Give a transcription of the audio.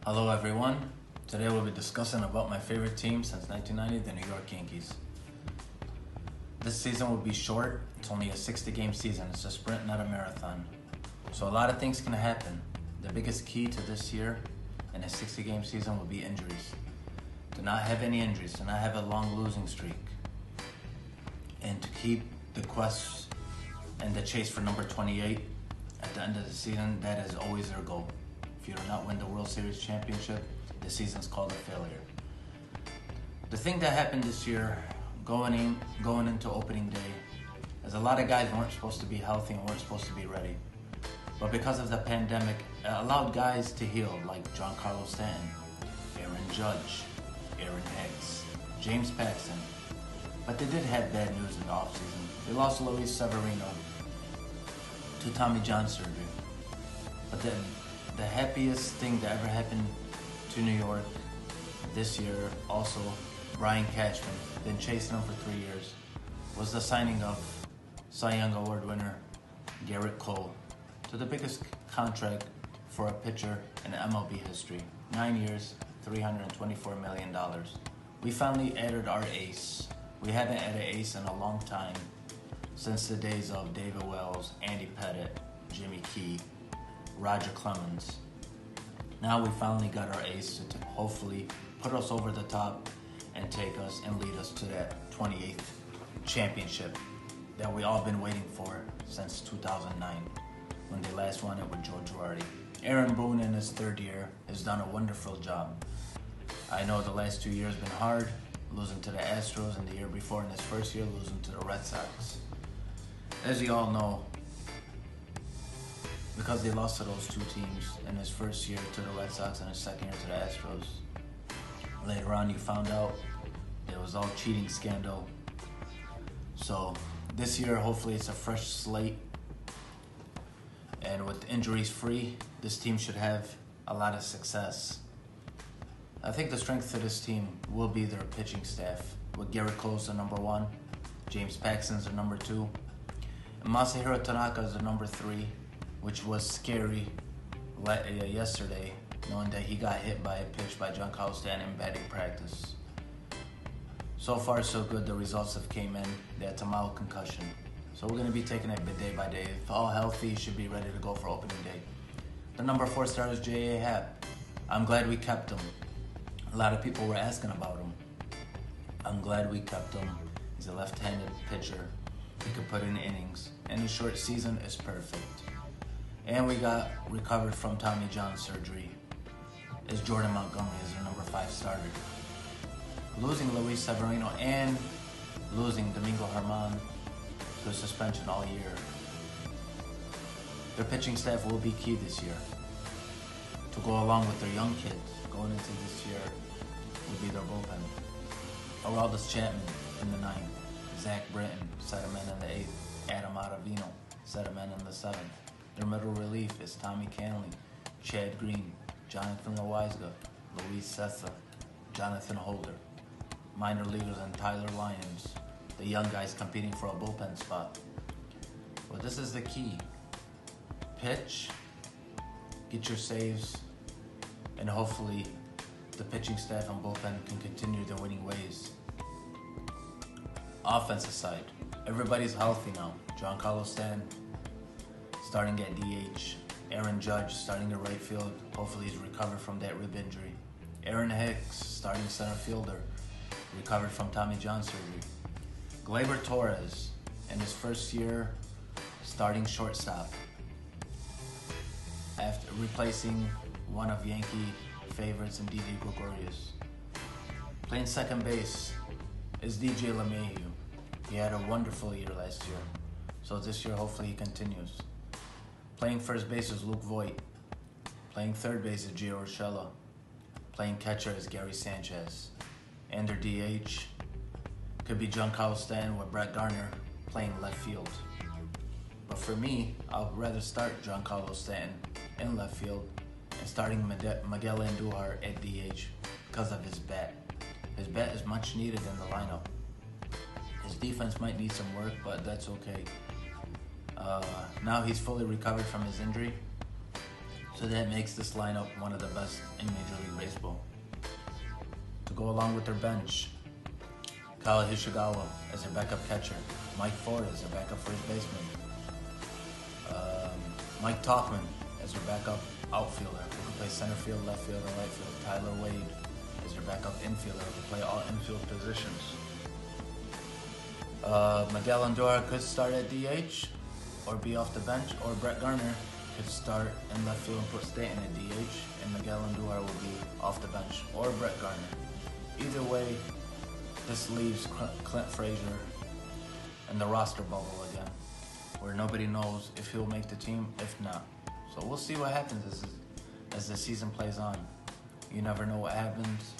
Hello everyone. Today we'll be discussing about my favorite team since 1990, the New York Yankees. This season will be short. It's only a 60-game season. It's a sprint, not a marathon. So a lot of things can happen. The biggest key to this year in a 60-game season will be injuries. To not have any injuries, to not have a long losing streak, and to keep the quest and the chase for number 28 at the end of the season. That is always their goal. If you do not win the World Series championship, the season's called a failure. The thing that happened this year, going into opening day, is a lot of guys weren't supposed to be healthy and weren't supposed to be ready. But because of the pandemic, it allowed guys to heal, like Giancarlo Stanton, Aaron Judge, Aaron Hicks, James Paxton. But they did have bad news in the offseason. They lost Luis Severino to Tommy John surgery. But then the happiest thing that ever happened to New York this year, also Brian Cashman, been chasing him for 3 years, was the signing of Cy Young Award winner Garrett Cole to the biggest contract for a pitcher in MLB history. 9 years, $324 million. We finally added our ace. We haven't had an ace in a long time, since the days of David Wells, Andy Pettitte, Jimmy Key, Roger Clemens. Now we finally got our ace to hopefully put us over the top and take us and lead us to that 28th championship that we all been waiting for since 2009, when they last won it with Joe Girardi. Aaron Boone in his third year has done a wonderful job. I know the last 2 years been hard, losing to the Astros, and the year before in his first year losing to the Red Sox. As you all know, because they lost to those two teams in his first year to the Red Sox and his second year to the Astros, later on you found out it was all cheating scandal. So this year, hopefully it's a fresh slate, and with injuries free, this team should have a lot of success. I think the strength of this team will be their pitching staff, with Garrett Cole as the number 1, James Paxton's the number 2, and Masahiro Tanaka is the number 3, which was scary yesterday, knowing that he got hit by a pitch by Giancarlo Stanton in batting practice. So far, so good. The results have came in. They had a mild concussion. So we're going to be taking it day by day. If all healthy, should be ready to go for opening day. The number 4 star is J.A. Happ. I'm glad we kept him. A lot of people were asking about him. I'm glad we kept him. He's a left-handed pitcher. He could put in innings. And his short season is perfect. And we got recovered from Tommy John surgery is Jordan Montgomery as their number 5 starter. Losing Luis Severino and losing Domingo Germán to suspension all year. Their pitching staff will be key this year. To go along with their young kids going into this year will be their bullpen. Aroldis Chapman in the 9th. Zach Britton set him in the 8th. Adam Ottavino set him in the 7th. Their middle relief is Tommy Canley, Chad Green, Jonathan Loaiza, Luis Cessa, Jonathan Holder. Minor leaguers and Tyler Lyons, the young guys competing for a bullpen spot. Well, this is the key. Pitch, get your saves, and hopefully the pitching staff and bullpen can continue their winning ways. Offensive side, everybody's healthy now. Giancarlo Stanton starting at DH. Aaron Judge starting at right field. Hopefully he's recovered from that rib injury. Aaron Hicks starting center fielder, recovered from Tommy John surgery. Gleyber Torres in his first year starting shortstop, after replacing one of Yankee favorites in Didi Gregorius. Playing second base is DJ LeMahieu. He had a wonderful year last year, so this year hopefully he continues. Playing first base is Luke Voit. Playing third base is Gio Urshela. Playing catcher is Gary Sanchez. And their DH could be Giancarlo Stanton with Brett Garner playing left field. But for me, I'd rather start Giancarlo Stanton in left field and starting Miguel Andujar at DH because of his bat. His bat is much needed in the lineup. His defense might need some work, but that's okay. Now he's fully recovered from his injury, So that makes this lineup one of the best in Major League Baseball. To go along with their bench, Kyle Hishigawa as their backup catcher, Mike Ford as their backup first baseman, Mike Tauchman as their backup outfielder who can play center field, left field, or right field. Tyler Wade as their backup infielder who can play all infield positions. Miguel Andújar could start at DH or be off the bench, or Brett Garner could start in left field and put Stanton at DH, and Miguel Andújar will be off the bench, or Brett Garner. Either way, this leaves Clint Frazier in the roster bubble again, where nobody knows if he'll make the team, if not. So we'll see what happens as the season plays on. You never know what happens.